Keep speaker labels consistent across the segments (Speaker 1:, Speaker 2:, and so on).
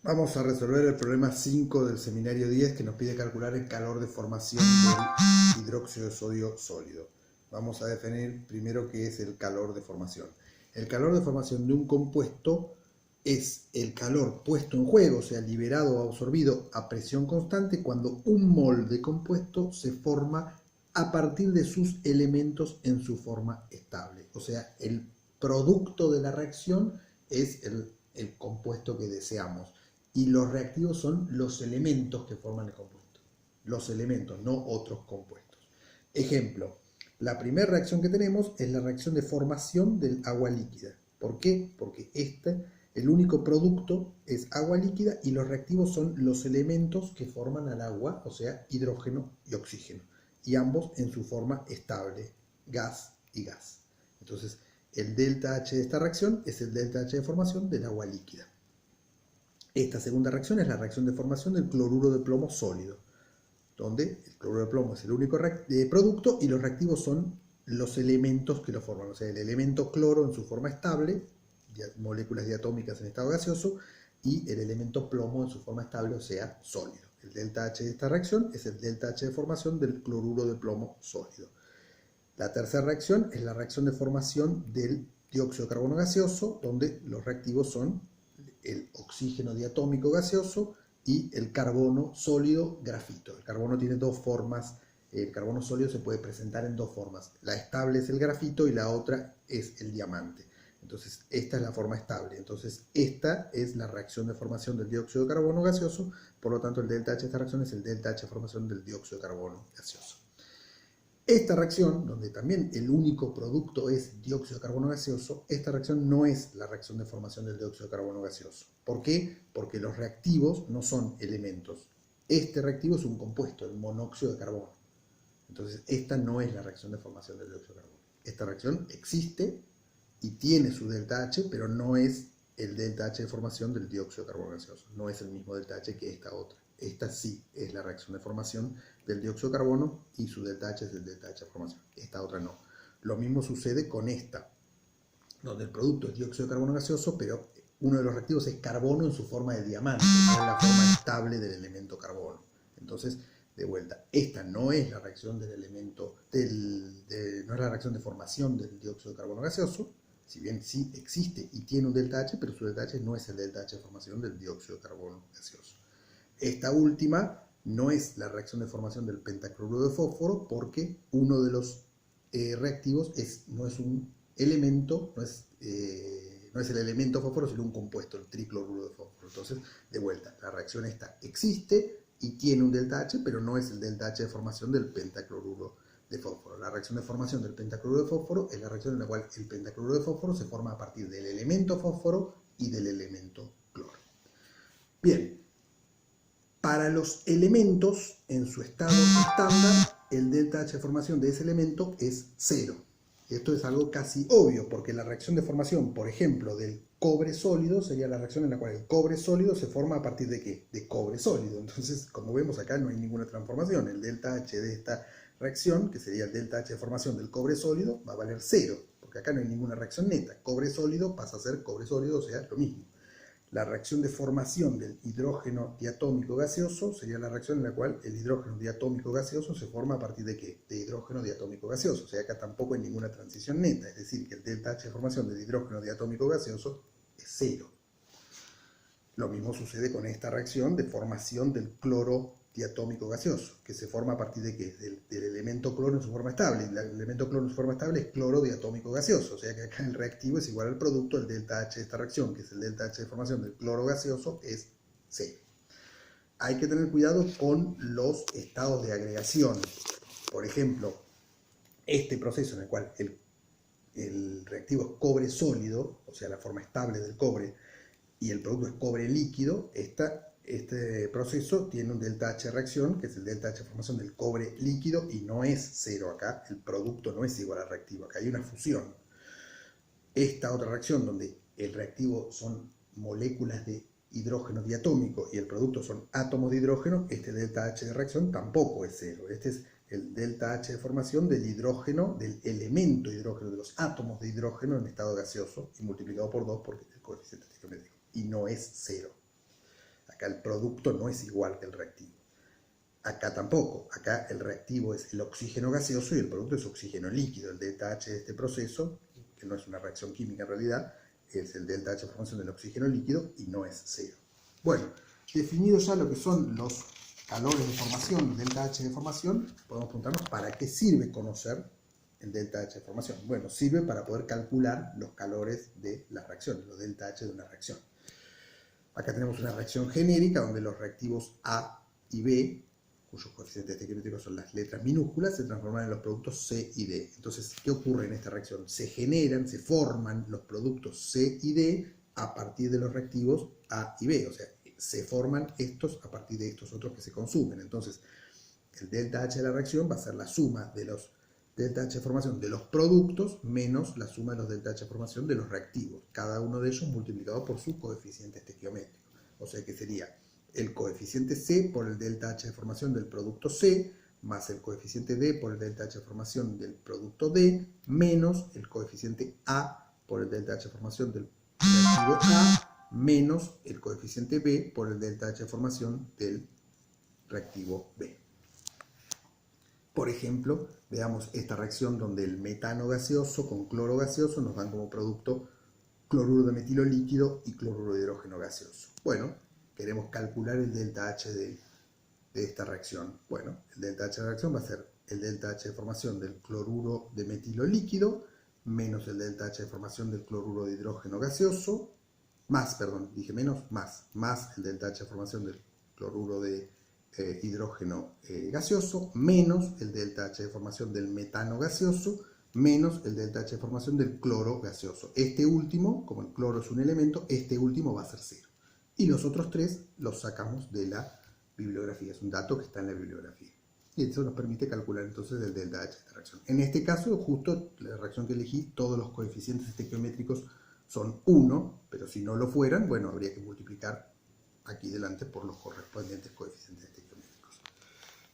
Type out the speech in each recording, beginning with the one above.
Speaker 1: Vamos a resolver el problema 5 del seminario 10 que nos pide calcular el calor de formación del hidróxido de sodio sólido. Vamos a definir primero qué es el calor de formación. El calor de formación de un compuesto es el calor puesto en juego, o sea, liberado o absorbido a presión constante cuando un mol de compuesto se forma a partir de sus elementos en su forma estable. O sea, el producto de la reacción es el compuesto que deseamos. Y los reactivos son los elementos que forman el compuesto. Los elementos, no otros compuestos. Ejemplo, la primera reacción que tenemos es la reacción de formación del agua líquida. ¿Por qué? Porque el único producto es agua líquida y los reactivos son los elementos que forman al agua, o sea, hidrógeno y oxígeno. Y ambos en su forma estable, gas y gas. Entonces, el delta H de esta reacción es el delta H de formación del agua líquida. Esta segunda reacción es la reacción de formación del cloruro de plomo sólido, donde el cloruro de plomo es el único producto y los reactivos son los elementos que lo forman. O sea, el elemento cloro en su forma estable, moléculas diatómicas en estado gaseoso, y el elemento plomo en su forma estable, o sea, sólido. El delta H de esta reacción es el delta H de formación del cloruro de plomo sólido. La tercera reacción es la reacción de formación del dióxido de carbono gaseoso, donde los reactivos son el oxígeno diatómico gaseoso y el carbono sólido grafito. El carbono tiene dos formas, el carbono sólido se puede presentar en dos formas. La estable es el grafito y la otra es el diamante. Entonces, esta es la forma estable. Entonces, esta es la reacción de formación del dióxido de carbono gaseoso, por lo tanto, el delta H de esta reacción es el delta H de formación del dióxido de carbono gaseoso. Esta reacción, donde también el único producto es dióxido de carbono gaseoso, esta reacción no es la reacción de formación del dióxido de carbono gaseoso. ¿Por qué? Porque los reactivos no son elementos. Este reactivo es un compuesto, el monóxido de carbono. Entonces, esta no es la reacción de formación del dióxido de carbono. Esta reacción existe y tiene su delta H, pero no es el delta H de formación del dióxido de carbono gaseoso. No es el mismo delta H que esta otra. Esta sí es la reacción de formación del dióxido de carbono y su delta H es el delta H de formación. Esta otra no. Lo mismo sucede con esta, donde el producto es dióxido de carbono gaseoso, pero uno de los reactivos es carbono en su forma de diamante, no es la forma estable del elemento carbono. Entonces, de vuelta, esta no es la reacción del elemento, no es la reacción de formación del dióxido de carbono gaseoso, si bien sí existe y tiene un delta H, pero su delta H no es el delta H de formación del dióxido de carbono gaseoso. Esta última no es la reacción de formación del pentacloruro de fósforo porque uno de los reactivos no es un elemento, no es el elemento fósforo, sino un compuesto, el tricloruro de fósforo. Entonces, de vuelta, la reacción esta existe y tiene un delta H, pero no es el delta H de formación del pentacloruro de fósforo. La reacción de formación del pentacloruro de fósforo es la reacción en la cual el pentacloruro de fósforo se forma a partir del elemento fósforo y del elemento cloro. Bien. Para los elementos en su estado estándar, el delta H de formación de ese elemento es 0. Esto es algo casi obvio, porque la reacción de formación, por ejemplo, del cobre sólido, sería la reacción en la cual el cobre sólido se forma a partir de ¿qué? De cobre sólido. Entonces, como vemos acá, no hay ninguna transformación. El delta H de esta reacción, que sería el delta H de formación del cobre sólido, va a valer 0, porque acá no hay ninguna reacción neta. Cobre sólido pasa a ser cobre sólido, o sea, lo mismo. La reacción de formación del hidrógeno diatómico gaseoso sería la reacción en la cual el hidrógeno diatómico gaseoso se forma a partir de ¿qué? De hidrógeno diatómico gaseoso. O sea, acá tampoco hay ninguna transición neta, es decir, que el delta H de formación del hidrógeno diatómico gaseoso es 0. Lo mismo sucede con esta reacción de formación del cloro diatómico gaseoso, que se forma a partir de ¿qué? Del elemento cloro en su forma estable. El elemento cloro en su forma estable es cloro diatómico gaseoso, o sea que acá el reactivo es igual al producto, el delta H de esta reacción, que es el delta H de formación del cloro gaseoso, es 0. Hay que tener cuidado con los estados de agregación. Por ejemplo, este proceso en el cual el reactivo es cobre sólido, o sea la forma estable del cobre, y el producto es cobre líquido, este proceso tiene un delta H de reacción, que es el delta H de formación del cobre líquido, y no es 0 acá, el producto no es igual al reactivo, acá hay una fusión. Esta otra reacción, donde el reactivo son moléculas de hidrógeno diatómico y el producto son átomos de hidrógeno, este delta H de reacción tampoco es 0. Este es el delta H de formación del hidrógeno, del elemento hidrógeno, de los átomos de hidrógeno en estado gaseoso, y multiplicado por 2 porque el coeficiente estequiométrico, y no es 0. Acá el producto no es igual que el reactivo. Acá tampoco. Acá el reactivo es el oxígeno gaseoso y el producto es oxígeno líquido. El delta H de este proceso, que no es una reacción química en realidad, es el delta H de formación del oxígeno líquido y no es cero. Bueno, definido ya lo que son los calores de formación, delta H de formación, podemos preguntarnos para qué sirve conocer el delta H de formación. Bueno, sirve para poder calcular los calores de las reacciones, los delta H de una reacción. Acá tenemos una reacción genérica donde los reactivos A y B, cuyos coeficientes estequiométricos son las letras minúsculas, se transforman en los productos C y D. Entonces, ¿qué ocurre en esta reacción? Se generan, se forman los productos C y D a partir de los reactivos A y B. O sea, se forman estos a partir de estos otros que se consumen. Entonces, el delta H de la reacción va a ser la suma de los delta H de formación de los productos menos la suma de los delta H de formación de los reactivos. Cada uno de ellos multiplicado por su coeficiente estequiométrico. O sea que sería el coeficiente C por el delta H de formación del producto C, más el coeficiente D por el delta H de formación del producto D, menos el coeficiente A por el delta H de formación del reactivo A, menos el coeficiente B por el delta H de formación del reactivo B. Por ejemplo, veamos esta reacción donde el metano gaseoso con cloro gaseoso nos dan como producto cloruro de metilo líquido y cloruro de hidrógeno gaseoso. Bueno, queremos calcular el delta H de esta reacción. Bueno, el delta H de la reacción va a ser el delta H de formación del cloruro de metilo líquido menos el delta H de formación del cloruro de hidrógeno gaseoso, más el delta H de formación del cloruro de hidrógeno gaseoso, menos el delta H de formación del metano gaseoso, menos el delta H de formación del cloro gaseoso. Este último, como el cloro es un elemento, este último va a ser cero. Y los otros tres los sacamos de la bibliografía, es un dato que está en la bibliografía. Y eso nos permite calcular entonces el delta H de esta reacción. En este caso, justo la reacción que elegí, todos los coeficientes estequiométricos son 1, pero si no lo fueran, bueno, habría que multiplicar aquí delante por los correspondientes coeficientes estequiométricos.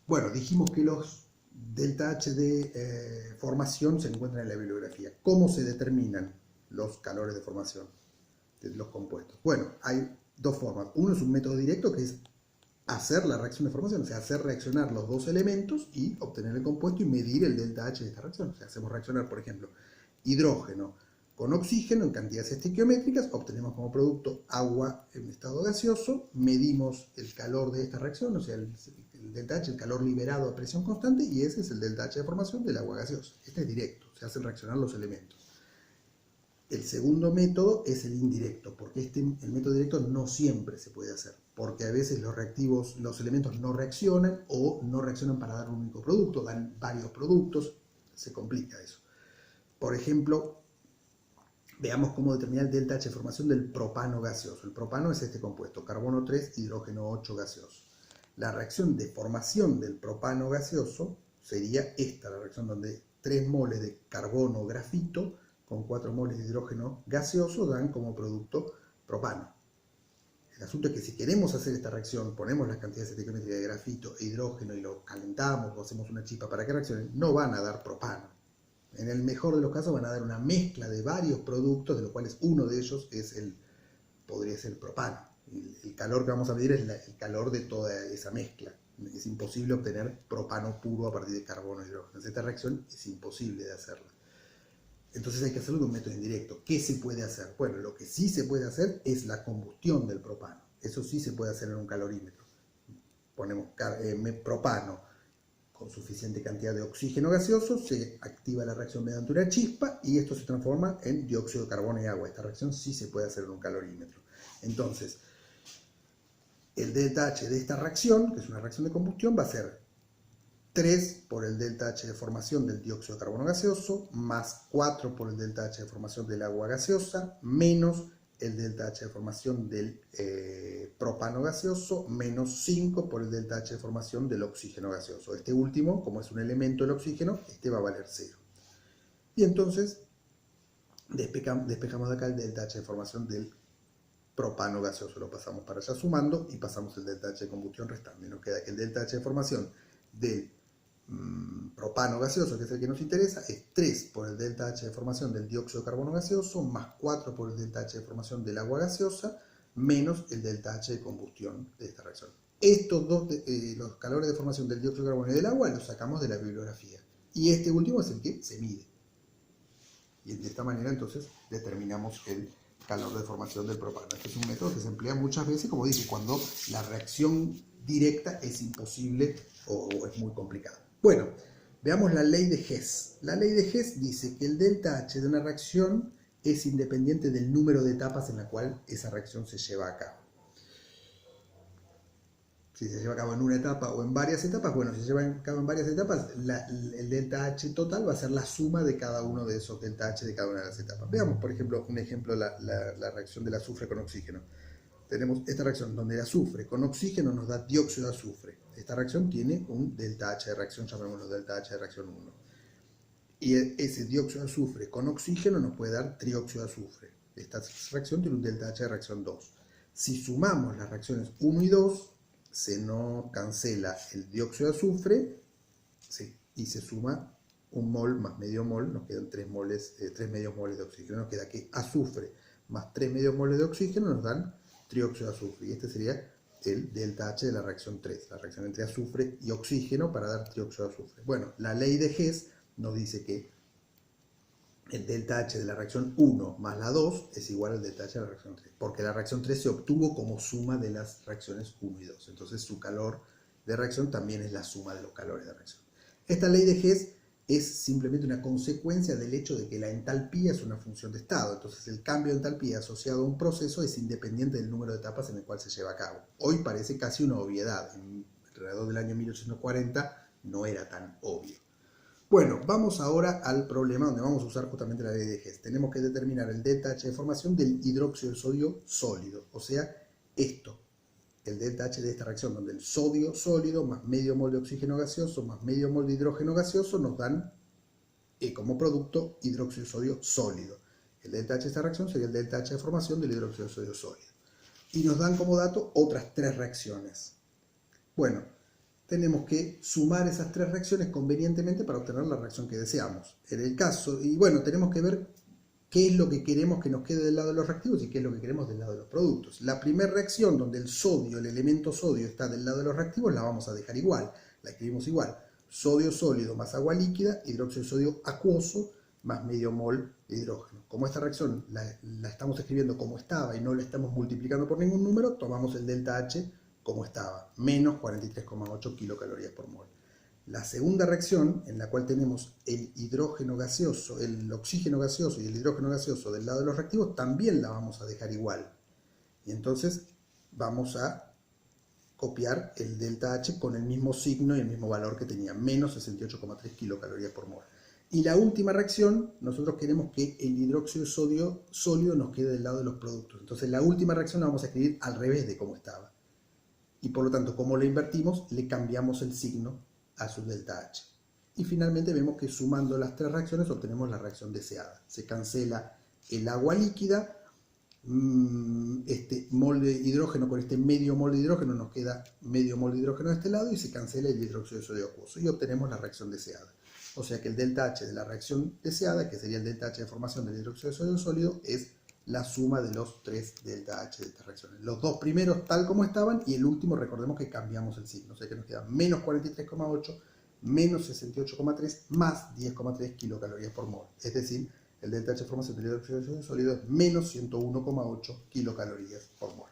Speaker 1: Bueno, dijimos que los delta H de formación se encuentran en la bibliografía. ¿Cómo se determinan los calores de formación de los compuestos? Bueno, hay dos formas. Uno es un método directo, que es hacer la reacción de formación, o sea, hacer reaccionar los dos elementos y obtener el compuesto y medir el delta H de esta reacción. O sea, hacemos reaccionar, por ejemplo, hidrógeno con oxígeno en cantidades estequiométricas, obtenemos como producto agua en estado gaseoso, medimos el calor de esta reacción, o sea, el delta H, el calor liberado a presión constante, y ese es el delta H de formación del agua gaseosa. Este es directo, se hacen reaccionar los elementos. El segundo método es el indirecto, porque el método directo no siempre se puede hacer, porque a veces los elementos no reaccionan o no reaccionan para dar un único producto, dan varios productos, se complica eso. Por ejemplo, veamos cómo determinar el delta H de formación del propano gaseoso. El propano es este compuesto, carbono 3, hidrógeno 8 gaseoso. La reacción de formación del propano gaseoso sería esta, la reacción donde 3 moles de carbono grafito con 4 moles de hidrógeno gaseoso dan como producto propano. El asunto es que si queremos hacer esta reacción, ponemos las cantidades estequiométricas de grafito e hidrógeno y lo calentamos o hacemos una chispa para que reaccionen, no van a dar propano. En el mejor de los casos van a dar una mezcla de varios productos, de los cuales uno de ellos podría ser el propano. El calor que vamos a medir es el calor de toda esa mezcla. Es imposible obtener propano puro a partir de carbono y hidrógeno. Esta reacción es imposible de hacerla. Entonces hay que hacerlo de un método indirecto. ¿Qué se puede hacer? Bueno, lo que sí se puede hacer es la combustión del propano. Eso sí se puede hacer en un calorímetro. Ponemos propano con suficiente cantidad de oxígeno gaseoso, se activa la reacción mediante una chispa y esto se transforma en dióxido de carbono y agua. Esta reacción sí se puede hacer en un calorímetro. Entonces, el delta H de esta reacción, que es una reacción de combustión, va a ser 3 por el delta H de formación del dióxido de carbono gaseoso, más 4 por el delta H de formación del agua gaseosa, menos el delta H de formación del propano gaseoso, menos 5 por el delta H de formación del oxígeno gaseoso. Este último, como es un elemento del oxígeno, este va a valer 0. Y entonces despejamos de acá el delta H de formación del propano gaseoso, lo pasamos para allá sumando y pasamos el delta H de combustión restante. Nos queda que el delta H de formación del propano gaseoso, que es el que nos interesa, es 3 por el delta H de formación del dióxido de carbono gaseoso, más 4 por el delta H de formación del agua gaseosa, menos el delta H de combustión de esta reacción. Estos dos, los calores de formación del dióxido de carbono y del agua, los sacamos de la bibliografía. Y este último es el que se mide. Y de esta manera entonces determinamos el calor de formación del propano. Este es un método que se emplea muchas veces, como dije, cuando la reacción directa es imposible o es muy complicada. Bueno, veamos la ley de Hess. La ley de Hess dice que el delta H de una reacción es independiente del número de etapas en la cual esa reacción se lleva a cabo. Si se lleva a cabo en una etapa o en varias etapas, bueno, si se lleva a cabo en varias etapas, el delta H total va a ser la suma de cada uno de esos delta H de cada una de las etapas. Veamos, por ejemplo, un ejemplo, la reacción del azufre con oxígeno. Tenemos esta reacción donde el azufre con oxígeno nos da dióxido de azufre. Esta reacción tiene un delta H de reacción, llamémoslo delta H de reacción 1. Y ese dióxido de azufre con oxígeno nos puede dar trióxido de azufre. Esta reacción tiene un delta H de reacción 2. Si sumamos las reacciones 1 y 2, se nos cancela el dióxido de azufre, ¿sí? Y se suma un mol más medio mol, nos quedan 3 medios moles de oxígeno. Nos queda que azufre más 3 medios moles de oxígeno nos dan trióxido de azufre. Y este sería el delta H de la reacción 3, la reacción entre azufre y oxígeno para dar trióxido de azufre. Bueno, la ley de Hess nos dice que el delta H de la reacción 1 más la 2 es igual al delta H de la reacción 3, porque la reacción 3 se obtuvo como suma de las reacciones 1 y 2. Entonces su calor de reacción también es la suma de los calores de reacción. Esta ley de Hess es simplemente una consecuencia del hecho de que la entalpía es una función de estado. Entonces el cambio de entalpía asociado a un proceso es independiente del número de etapas en el cual se lleva a cabo. Hoy parece casi una obviedad. Alrededor del año 1840 no era tan obvio. Bueno, vamos ahora al problema donde vamos a usar justamente la ley de Hess. Tenemos que determinar el delta H de formación del hidróxido de sodio sólido, o sea, esto, el delta H de esta reacción, donde el sodio sólido más medio mol de oxígeno gaseoso más medio mol de hidrógeno gaseoso nos dan como producto hidróxido de sodio sólido. El delta H de esta reacción sería el delta H de formación del hidróxido de sodio sólido. Y nos dan como dato otras 3 reacciones. Bueno, tenemos que sumar esas 3 reacciones convenientemente para obtener la reacción que deseamos. En el caso, y bueno, tenemos que ver qué es lo que queremos que nos quede del lado de los reactivos y qué es lo que queremos del lado de los productos. La primera reacción donde el sodio, el elemento sodio está del lado de los reactivos, la vamos a dejar igual, la escribimos igual. Sodio sólido más agua líquida, hidróxido de sodio acuoso más medio mol de hidrógeno. Como esta reacción la estamos escribiendo como estaba y no la estamos multiplicando por ningún número, tomamos el delta H como estaba, menos 43,8 kilocalorías por mol. La segunda reacción, en la cual tenemos el hidrógeno gaseoso, el oxígeno gaseoso y el hidrógeno gaseoso del lado de los reactivos, también la vamos a dejar igual. Y entonces vamos a copiar el delta H con el mismo signo y el mismo valor que tenía, menos 68,3 kilocalorías por mol. Y la última reacción, nosotros queremos que el hidróxido de sodio sólido nos quede del lado de los productos. Entonces la última reacción la vamos a escribir al revés de cómo estaba. Y por lo tanto, como lo invertimos, le cambiamos el signo a su delta H. Y finalmente vemos que sumando las 3 reacciones obtenemos la reacción deseada. Se cancela el agua líquida, este mol de hidrógeno con este medio mol de hidrógeno, nos queda medio mol de hidrógeno de este lado y se cancela el hidróxido de sodio acuoso y obtenemos la reacción deseada. O sea que el delta H de la reacción deseada, que sería el delta H de formación del hidróxido de sodio sólido, es la suma de los 3 delta H de estas reacciones. Los dos primeros tal como estaban y el último recordemos que cambiamos el signo. O sea que nos queda menos 43,8, menos 68,3, más 10,3 kilocalorías por mol. Es decir, el delta H de formación del hidróxido de sodio sólido es menos 101,8 kilocalorías por mol.